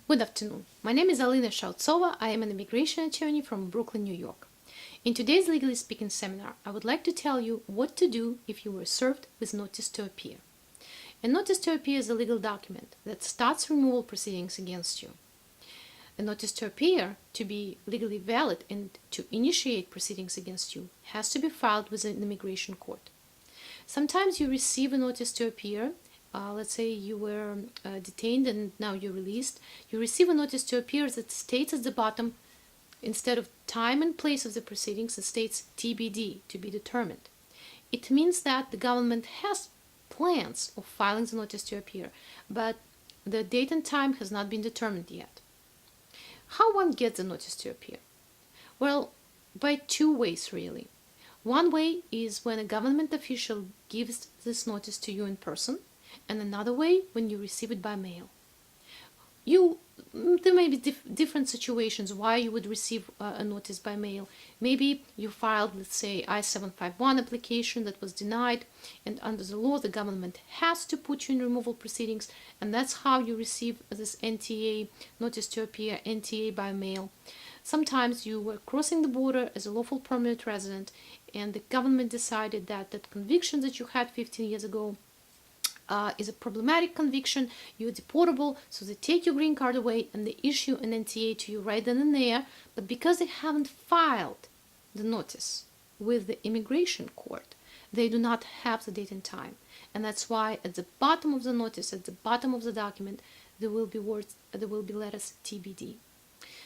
Good afternoon. My name is Alena Shautsova. I am an immigration attorney from Brooklyn, New York. In today's Legally Speaking seminar, I would like to tell you what to do if you were served with notice to appear. A notice to appear is a legal document that starts removal proceedings against you. A notice to appear, to be legally valid and to initiate proceedings against you, has to be filed with an immigration court. Sometimes you receive a notice to appear. Let's say you were detained and now you're released. You receive a notice to appear that states at the bottom, instead of time and place of the proceedings, it states TBD, to be determined. It means that the government has plans of filing the notice to appear, but the date and time has not been determined yet. How one gets a notice to appear? Well, by two ways really. One way is when a government official gives this notice to you in person, and another way when you receive it by mail. There may be different situations why you would receive a notice by mail. Maybe you filed, let's say, I-751 application that was denied, and under the law the government has to put you in removal proceedings, and that's how you receive this NTA, notice to appear, NTA by mail. Sometimes you were crossing the border as a lawful permanent resident, and the government decided that that conviction that you had 15 years ago is a problematic conviction, you're deportable, so they take your green card away and they issue an NTA to you right then and there. But because they haven't filed the notice with the immigration court, they do not have the date and time. And that's why at the bottom of the notice, at the bottom of the document, there will be letters TBD.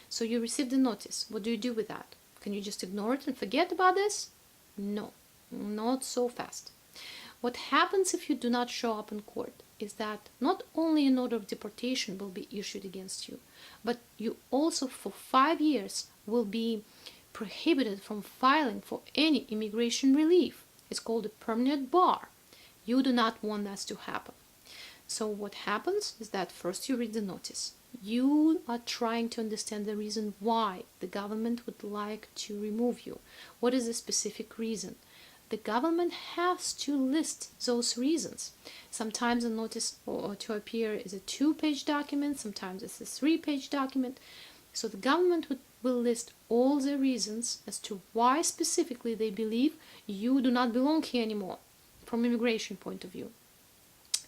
So you receive the notice. What do you do with that? Can you just ignore it and forget about this? No, not so fast. What happens if you do not show up in court is that not only an order of deportation will be issued against you, but you also for 5 years will be prohibited from filing for any immigration relief. It's called a permanent bar. You do not want that to happen. So what happens is that first you read the notice. You are trying to understand the reason why the government would like to remove you. What is the specific reason? The government has to list those reasons. Sometimes a notice to appear is a 2-page document, sometimes it's a 3-page document. So the government will list all the reasons as to why specifically they believe you do not belong here anymore from immigration point of view.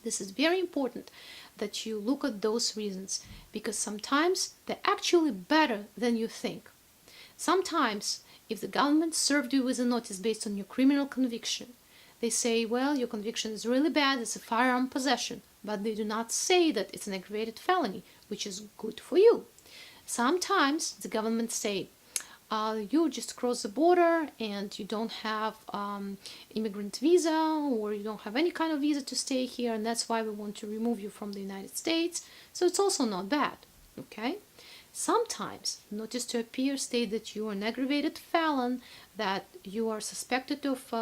This is very important that you look at those reasons, because sometimes they're actually better than you think. Sometimes if the government served you with a notice based on your criminal conviction, they say, well, your conviction is really bad, it's a firearm possession, but they do not say that it's an aggravated felony, which is good for you. Sometimes the government say, you just crossed the border and you don't have immigrant visa, or you don't have any kind of visa to stay here, and that's why we want to remove you from the United States. So it's also not bad, okay? Sometimes notice to appear state that you are an aggravated felon, that you are suspected of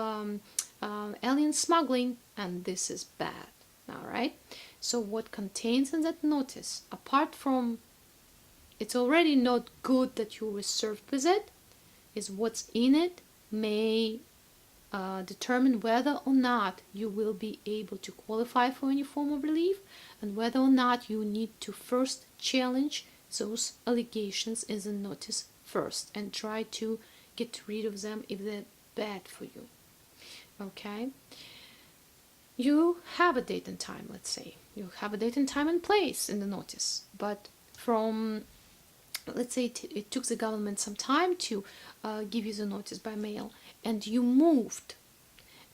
alien smuggling, and this is bad. All right. So what contains in that notice, apart from it's already not good that you were served with it, is what's in it may determine whether or not you will be able to qualify for any form of relief, and whether or not you need to first challenge those allegations in the notice first and try to get rid of them if they're bad for you. Okay? You have a date and time, let's say. You have a date and time and place in the notice, but from, let's say it took the government some time to give you the notice by mail, and you moved.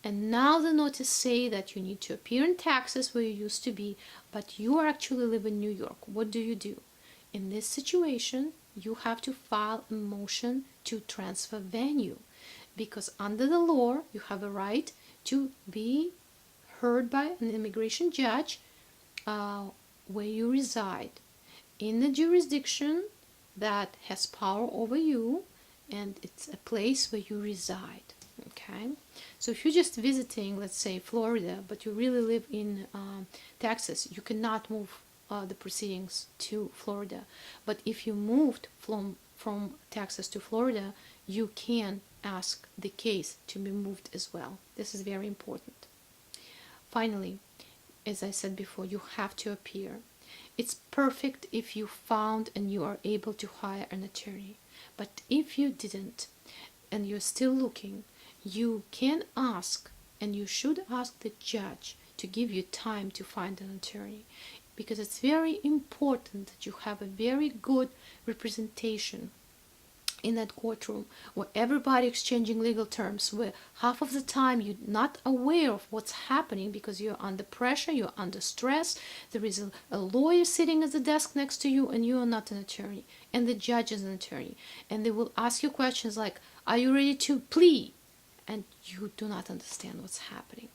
And now the notice say that you need to appear in Texas where you used to be, but you actually live in New York. What do? In this situation, you have to file a motion to transfer venue, because under the law, you have a right to be heard by an immigration judge where you reside, in the jurisdiction that has power over you, and it's a place where you reside. Okay, so if you're just visiting, let's say Florida, but you really live in Texas, you cannot move the proceedings to Florida. But if you moved from Texas to Florida, you can ask the case to be moved as well. This is very important. Finally, as I said before, you have to appear. It's perfect if you found and you are able to hire an attorney. But if you didn't and you're still looking, you can ask, and you should ask the judge to give you time to find an attorney, because it's very important that you have a very good representation in that courtroom where everybody exchanging legal terms, where half of the time you're not aware of what's happening because you're under pressure, you're under stress, there is a lawyer sitting at the desk next to you and you are not an attorney, and the judge is an attorney, and they will ask you questions like, are you ready to plead? And you do not understand what's happening.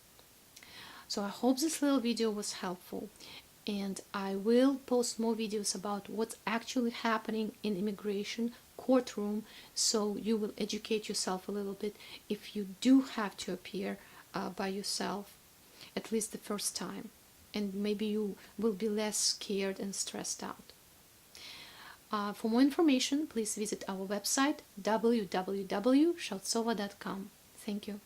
So I hope this little video was helpful, and I will post more videos about what's actually happening in immigration courtroom, so you will educate yourself a little bit if you do have to appear by yourself, at least the first time, and maybe you will be less scared and stressed out. For more information, please visit our website www.shautsova.com. Thank you.